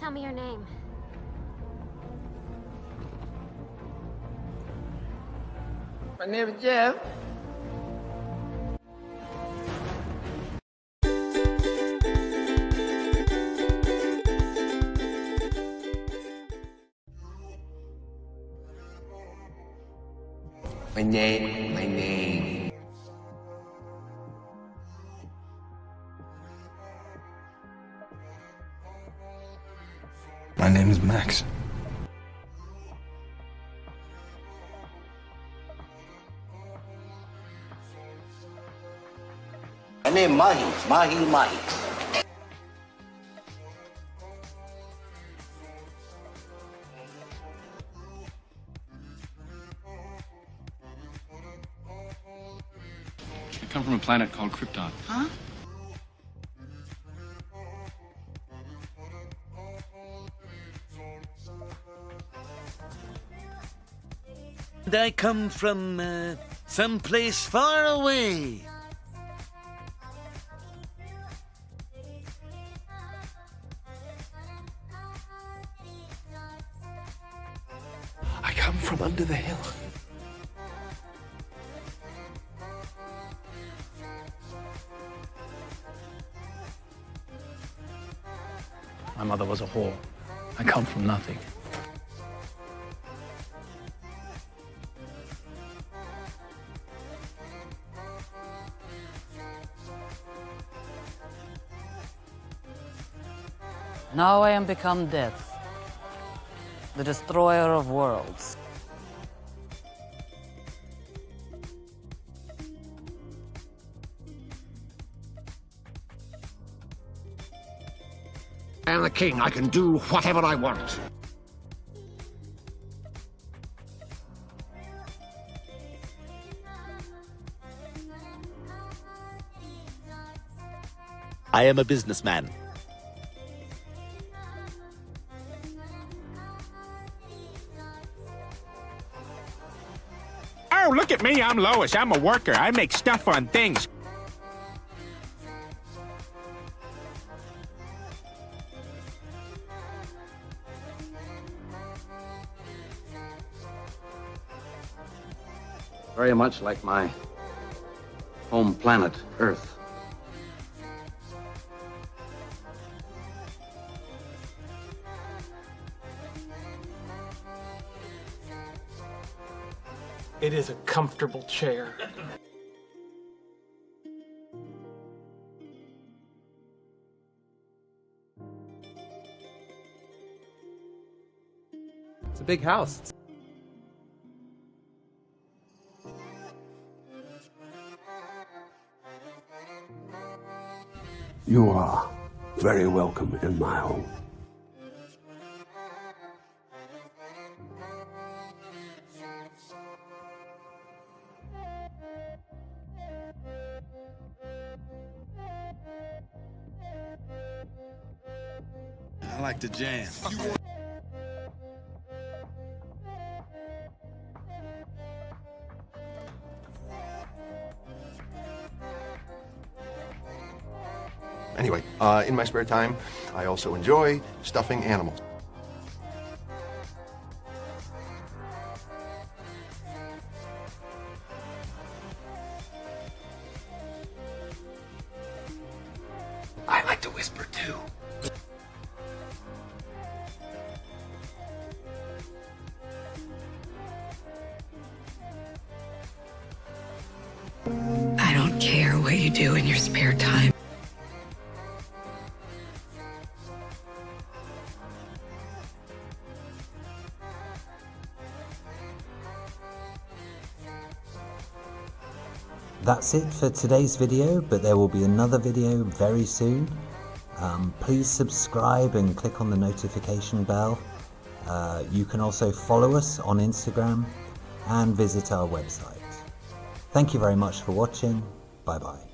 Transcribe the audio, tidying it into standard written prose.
tell me your name? My name is Jeff. My name. My name is Max. My name Mahi. I come from a planet called Krypton. Huh? And I come from someplace far away. I come from under the hill. My mother was a whore. I come from nothing. Now I am become death, the destroyer of worlds. I am the king. I can do whatever I want. I am a businessman. Oh, look at me. I'm Lois. I'm a worker. I make stuff on things. Very much like my home planet, Earth. It is a comfortable chair. It's a big house. You are very welcome in my home. I like to jam. Anyway, in my spare time, I also enjoy stuffing animals. I like to whisper too. I don't care what you do in your spare time. That's it for today's video, but there will be another video very soon. Please subscribe and click on the notification bell. You can also follow us on Instagram and visit our website. Thank you very much for watching. Bye bye.